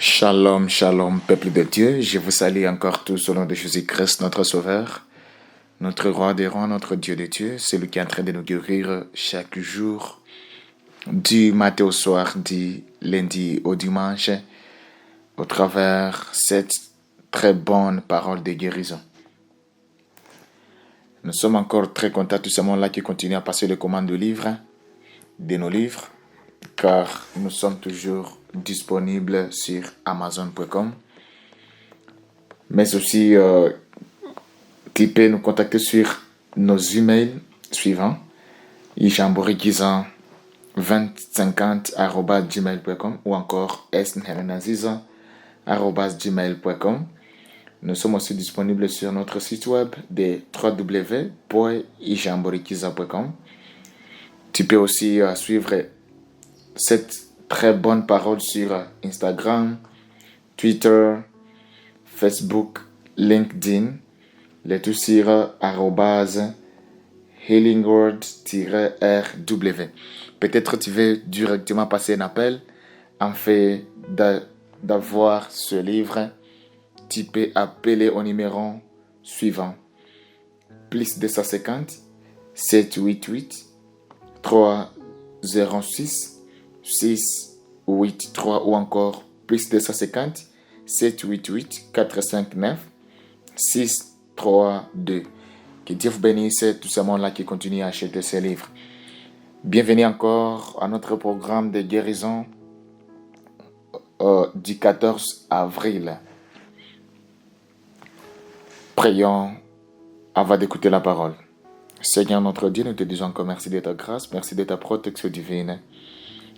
Shalom, shalom, peuple de Dieu. Je vous salue encore tous au nom de Jésus-Christ, notre Sauveur, notre Roi des rois, notre Dieu de Dieu, celui qui est en train de nous guérir chaque jour, du matin au soir, du lundi au dimanche, au travers cette très bonne parole de guérison. Nous sommes encore très contents, tout ce monde-là qui continue à passer les commandes de nos livres, car nous sommes toujours disponibles sur Amazon.com. Mais aussi, tu peux nous contacter sur nos emails suivants: ijamborigizan2050@gmail.com ou encore snherenaziza@gmail.com. Nous sommes aussi disponibles sur notre site web de www.ijamborigizan.com. Tu peux aussi suivre cette très bonne parole sur Instagram, Twitter, Facebook, LinkedIn, le tout sur @healingword-rw. Peut-être tu veux directement passer un appel en fait d'avoir ce livre. Tu peux appeler au numéro suivant: plus 250 788 306 683 ou encore plus 250 788 459 632. Que Dieu vous bénisse, tout ce monde-là qui continue à acheter ces livres. Bienvenue encore à notre programme de guérison du 14 avril. Prions avant d'écouter la parole. Seigneur notre Dieu, nous te disons encore merci de ta grâce, merci de ta protection divine,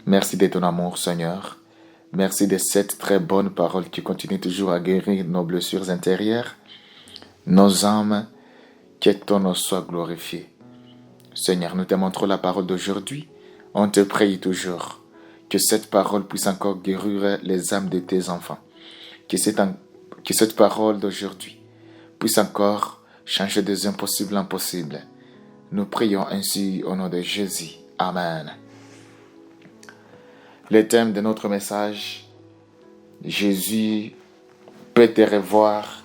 merci de ton amour, Seigneur. Merci de cette très bonne parole qui continue toujours à guérir nos blessures intérieures, nos âmes. Que ton nom soit glorifié. Seigneur, nous te montrons la parole d'aujourd'hui. On te prie toujours que cette parole puisse encore guérir les âmes de tes enfants. Que cette parole d'aujourd'hui puisse encore changer des impossibles en possibles. Nous prions ainsi au nom de Jésus. Amen. Le thème de notre message: Jésus peut te revoir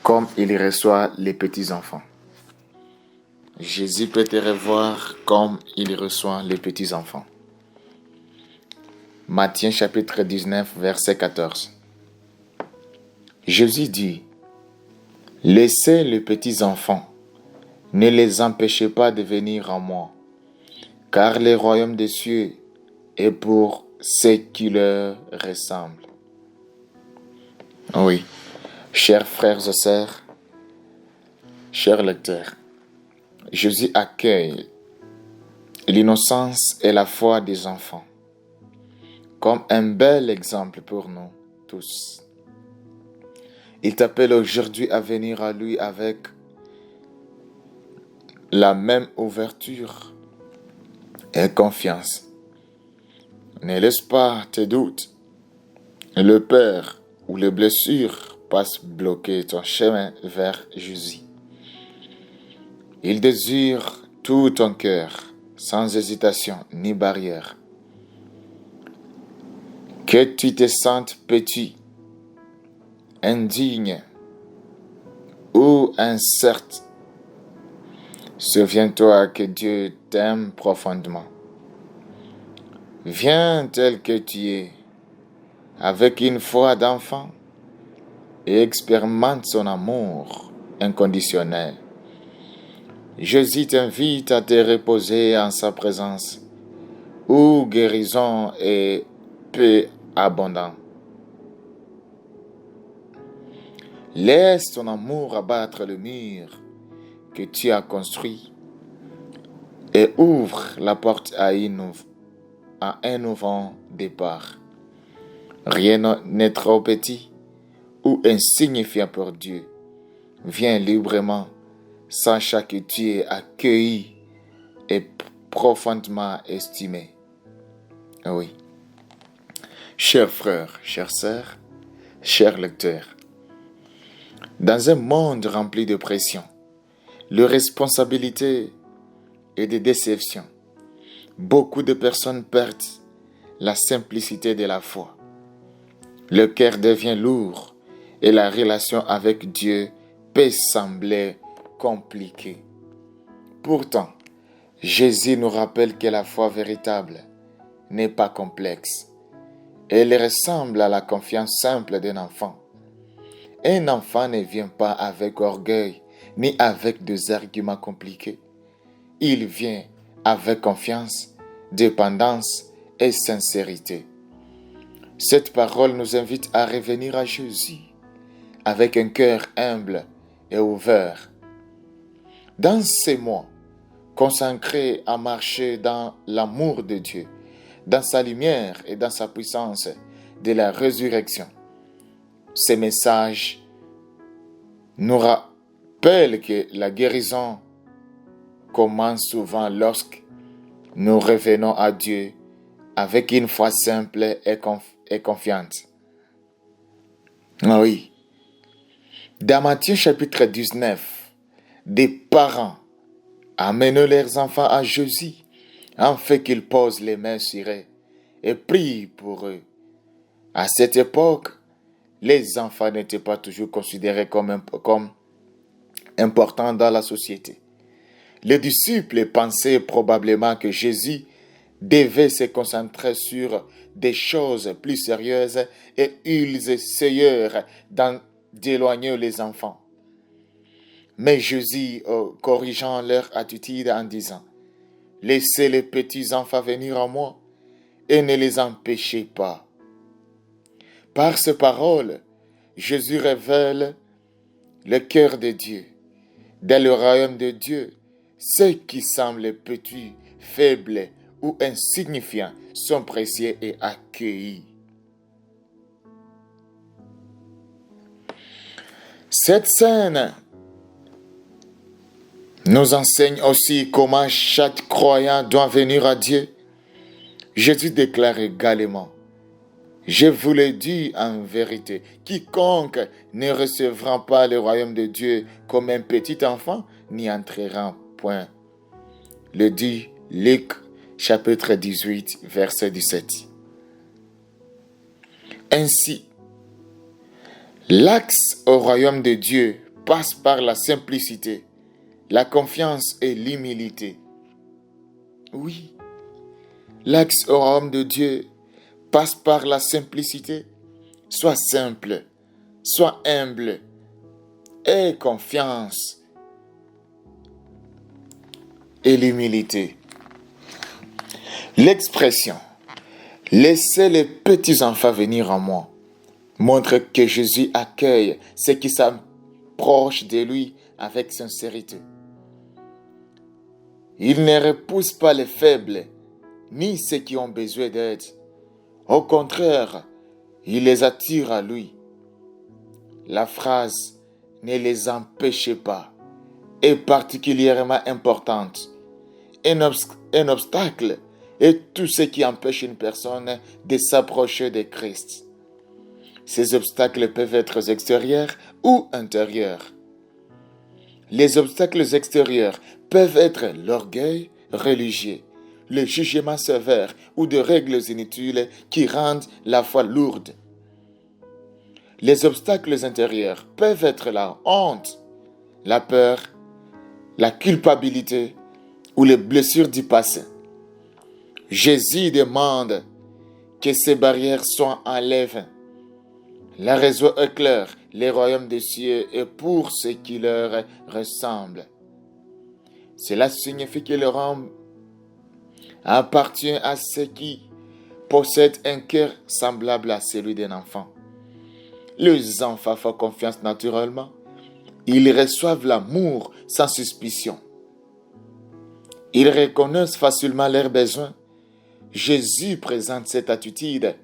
comme il reçoit les petits-enfants. Jésus peut te revoir comme il reçoit les petits-enfants. Matthieu chapitre 19, verset 14. Jésus dit: laissez les petits-enfants, ne les empêchez pas de venir à moi, car le royaume des cieux est pour ceux qui leur ressemblent. Oui, chers frères et sœurs, chers lecteurs, Jésus accueille l'innocence et la foi des enfants comme un bel exemple pour nous tous. Il t'appelle aujourd'hui à venir à lui avec la même ouverture et confiance. Ne laisse pas tes doutes, le peur ou les blessures passent bloquer ton chemin vers Jésus. Il désire tout ton cœur, sans hésitation ni barrière. Que tu te sentes petit, indigne ou incerte, souviens-toi que Dieu t'aime profondément. Viens tel que tu es, avec une foi d'enfant, et expérimente son amour inconditionnel. Jésus t'invite à te reposer en sa présence, où guérison est peu abondant. Laisse ton amour abattre le mur que tu as construit et ouvre la porte à un nouveau départ. Rien n'est trop petit ou insignifiant pour Dieu. Viens librement, sachant que tu es accueilli et profondément estimé. Oui. Chers frères, chères sœurs, chers lecteurs, dans un monde rempli de pression, de responsabilités et de déceptions, beaucoup de personnes perdent la simplicité de la foi. le cœur devient lourd et la relation avec Dieu peut sembler compliquée. Pourtant, Jésus nous rappelle que la foi véritable n'est pas complexe. Elle ressemble à la confiance simple d'un enfant. Un enfant ne vient pas avec orgueil ni avec des arguments compliqués. Il vient avec confiance, dépendance et sincérité. Cette parole nous invite à revenir à Jésus avec un cœur humble et ouvert. Dans ces mois, consacrés à marcher dans l'amour de Dieu, dans sa lumière et dans sa puissance de la résurrection. Ces messages nous rappellent que la guérison commence souvent lorsque nous revenons à Dieu avec une foi simple et confiante. Ah oui. Dans Matthieu chapitre 19, des parents amènent leurs enfants à Jésus afin qu'ils posent les mains sur eux et prient pour eux. À cette époque, les enfants n'étaient pas toujours considérés comme importants dans la société. Les disciples pensaient probablement que Jésus devait se concentrer sur des choses plus sérieuses et ils essayèrent d'éloigner les enfants. Mais Jésus, corrigeant leur attitude en disant « Laissez les petits enfants venir à moi et ne les empêchez pas. » Par ces paroles, Jésus révèle le cœur de Dieu. Dans le royaume de Dieu, ceux qui semblent petits, faibles ou insignifiants sont précieux et accueillis. Cette scène nous enseigne aussi comment chaque croyant doit venir à Dieu. Jésus déclare également « Je vous le dis en vérité, quiconque ne recevra pas le royaume de Dieu comme un petit enfant n'y entrera point. » Le dit Luc chapitre 18, verset 17. Ainsi, l'axe au royaume de Dieu passe par la simplicité, la confiance et l'humilité. Oui, l'axe au royaume de Dieu passe par la simplicité. Sois simple, sois humble, aie confiance et l'humilité. L'expression « Laissez les petits enfants venir à moi » montre que Jésus accueille ceux qui s'approchent de lui avec sincérité. Il ne repousse pas les faibles, ni ceux qui ont besoin d'aide. Au contraire, il les attire à lui. La phrase « ne les empêchez pas » est particulièrement importante. Un obstacle est tout ce qui empêche une personne de s'approcher de Christ. Ces obstacles peuvent être extérieurs ou intérieurs. Les obstacles extérieurs peuvent être l'orgueil religieux, le jugement sévère ou de règles inutiles qui rendent la foi lourde. Les obstacles intérieurs peuvent être la honte, la peur, la culpabilité ou les blessures du passé. Jésus demande que ces barrières soient enlevées. La raison est claire, le royaume des cieux est pour ceux qui leur ressemblent. Cela signifie que le royaume appartient à ceux qui possèdent un cœur semblable à celui d'un enfant. Les enfants font confiance naturellement. Ils reçoivent l'amour sans suspicion. Ils reconnaissent facilement leurs besoins. Jésus présente cette attitude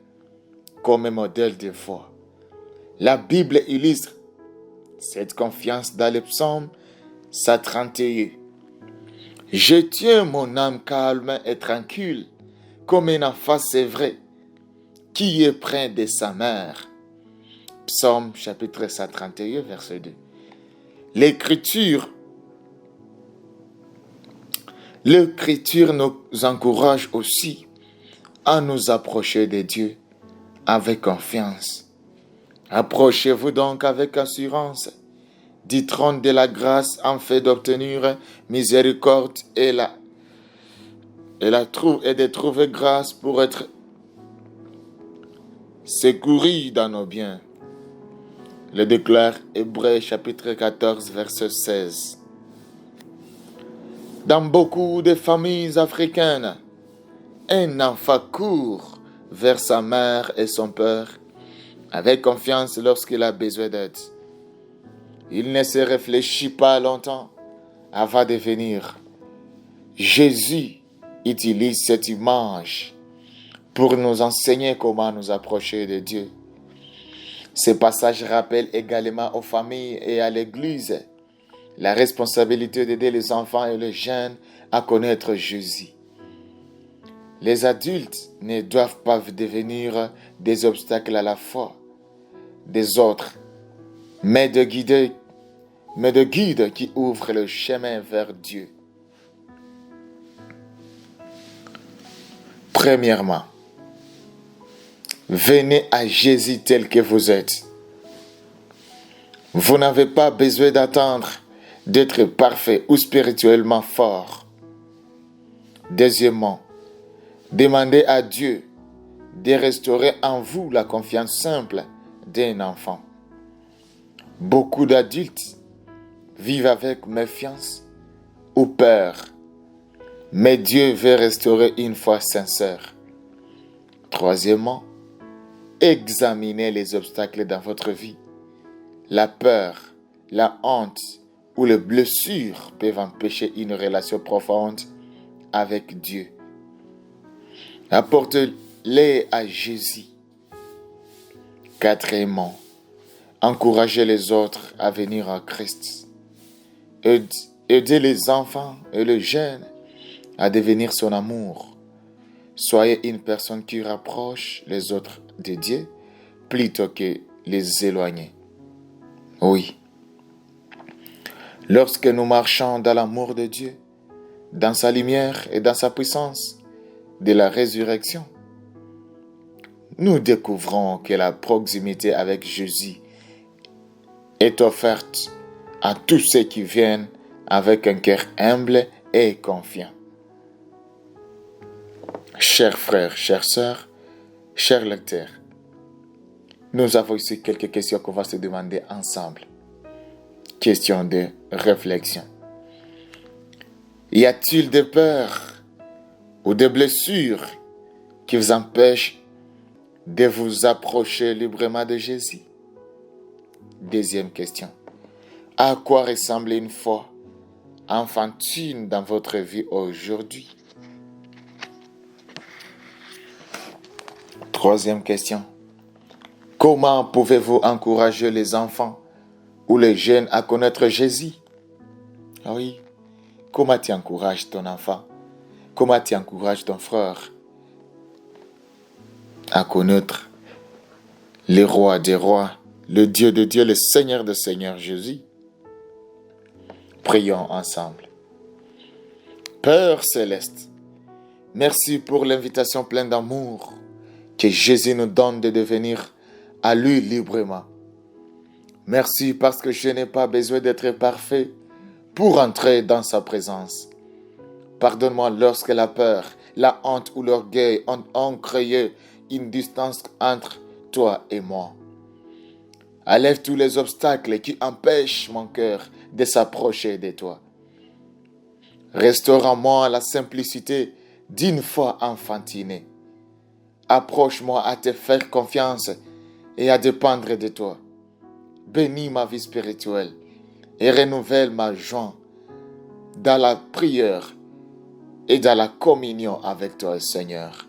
comme un modèle de foi. La Bible illustre cette confiance dans le psaume 131. Je tiens mon âme calme et tranquille, comme un enfant sévré, qui est près de sa mère. Psaume chapitre 131, verset 2. L'écriture nous encourage aussi à nous approcher de Dieu avec confiance Approchez-vous donc avec assurance du trône de la grâce en fait d'obtenir miséricorde et de trouver grâce pour être secouru dans nos biens. Le déclare Hébreux chapitre 14 verset 16. Dans beaucoup de familles africaines, un enfant court vers sa mère et son père avec confiance lorsqu'il a besoin d'aide. Il ne se réfléchit pas longtemps avant de venir. Jésus utilise cette image pour nous enseigner comment nous approcher de Dieu. Ce passage rappelle également aux familles et à l'Église la responsabilité d'aider les enfants et les jeunes à connaître Jésus. Les adultes ne doivent pas devenir des obstacles à la foi des autres, mais de guides qui ouvrent le chemin vers Dieu. Premièrement, venez à Jésus tel que vous êtes. Vous n'avez pas besoin d'attendre d'être parfait ou spirituellement fort. Deuxièmement, demandez à Dieu de restaurer en vous la confiance simple d'un enfant. Beaucoup d'adultes vivent avec méfiance ou peur, mais Dieu veut restaurer une foi sincère. Troisièmement, examinez les obstacles dans votre vie. La peur, la honte ou les blessures peuvent empêcher une relation profonde avec Dieu. Apportez-les à Jésus. Quatrièmement, encouragez les autres à venir à Christ. Aidez les enfants et les jeunes à devenir son amour. Soyez une personne qui rapproche les autres de Dieu plutôt que les éloigner. Oui. Lorsque nous marchons dans l'amour de Dieu, dans sa lumière et dans sa puissance de la résurrection, nous découvrons que la proximité avec Jésus est offerte à tous ceux qui viennent avec un cœur humble et confiant. Chers frères, chères sœurs, chers lecteurs, nous avons ici quelques questions qu'on va se demander ensemble. Question de réflexion. Y a-t-il des peurs ou des blessures qui vous empêchent de vous approcher librement de Jésus? Deuxième question. À quoi ressemble une foi enfantine dans votre vie aujourd'hui? Troisième question. Comment pouvez-vous encourager les enfants ou les jeunes à connaître Jésus? Ah oui. Comment tu encourages ton enfant? Comment tu encourages ton frère à connaître le roi des rois, le Dieu de Dieu, le Seigneur de Seigneurs, Jésus? Prions ensemble. Père céleste, merci pour l'invitation pleine d'amour que Jésus nous donne de devenir à lui librement. Merci parce que je n'ai pas besoin d'être parfait pour entrer dans sa présence. Pardonne-moi lorsque la peur, la honte ou l'orgueil ont créé une distance entre toi et moi. Enlève tous les obstacles qui empêchent mon cœur de s'approcher de toi. Restaure en moi la simplicité d'une foi enfantinée. Approche-moi à te faire confiance et à dépendre de toi. Bénis ma vie spirituelle et renouvelle ma joie dans la prière et dans la communion avec toi, Seigneur.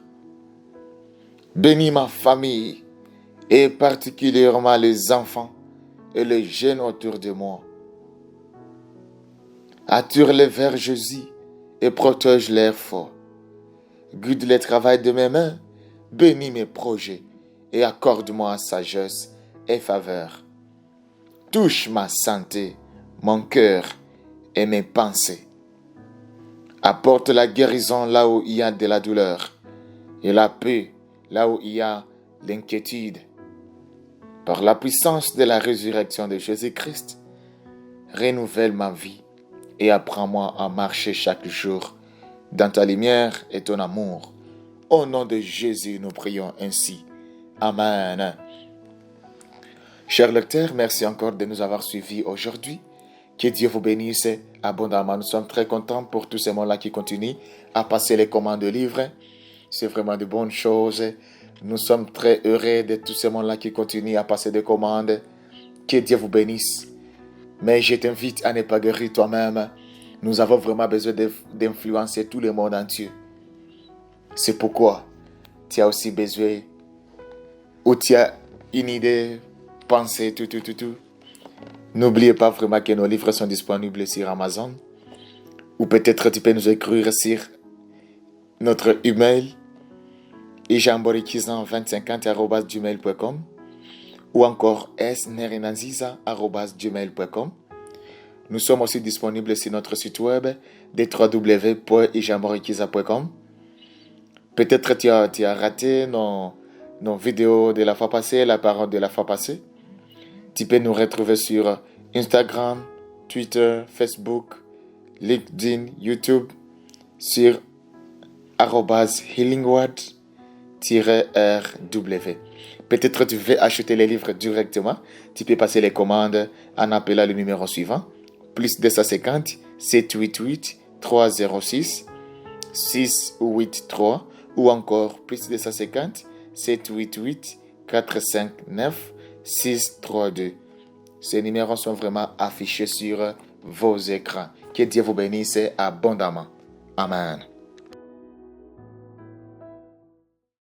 Bénis ma famille et particulièrement les enfants et les jeunes autour de moi. Attire-les vers Jésus et protège leur foi. Guide le travail de mes mains, bénis mes projets et accorde-moi sagesse et faveur. Touche ma santé, mon cœur et mes pensées. Apporte la guérison là où il y a de la douleur et la paix là où il y a l'inquiétude. Par la puissance de la résurrection de Jésus-Christ, renouvelle ma vie et apprends-moi à marcher chaque jour dans ta lumière et ton amour. Au nom de Jésus, nous prions ainsi. Amen. Chers lecteurs, merci encore de nous avoir suivis aujourd'hui. Que Dieu vous bénisse abondamment. Nous sommes très contents pour tous ces mots-là qui continuent à passer les commandes de livres. C'est vraiment de bonnes choses. Nous sommes très heureux de tous ces mots-là qui continuent à passer des commandes. Que Dieu vous bénisse. Mais je t'invite à ne pas guérir toi-même. Nous avons vraiment besoin d'influencer tout le monde entier. C'est pourquoi tu as aussi besoin, ou tu as une idée, pensée, tout. N'oubliez pas vraiment que nos livres sont disponibles sur Amazon. Ou peut-être tu peux nous écrire sur notre email ijamborikizan2050@gmail.com ou encore snerinanziza@gmail.com. Nous sommes aussi disponibles sur notre site web www.ijamorikiza.com. Peut-être tu as raté nos vidéos de la fois passée, la parole de la fois passée. Tu peux nous retrouver sur Instagram, Twitter, Facebook, LinkedIn, YouTube, sur @healingword-rw. Peut-être tu veux acheter les livres directement. Tu peux passer les commandes en appelant le numéro suivant. Plus 250 788 306 683 ou encore plus 250 788 459 632. Ces numéros sont vraiment affichés sur vos écrans. Que Dieu vous bénisse abondamment. Amen.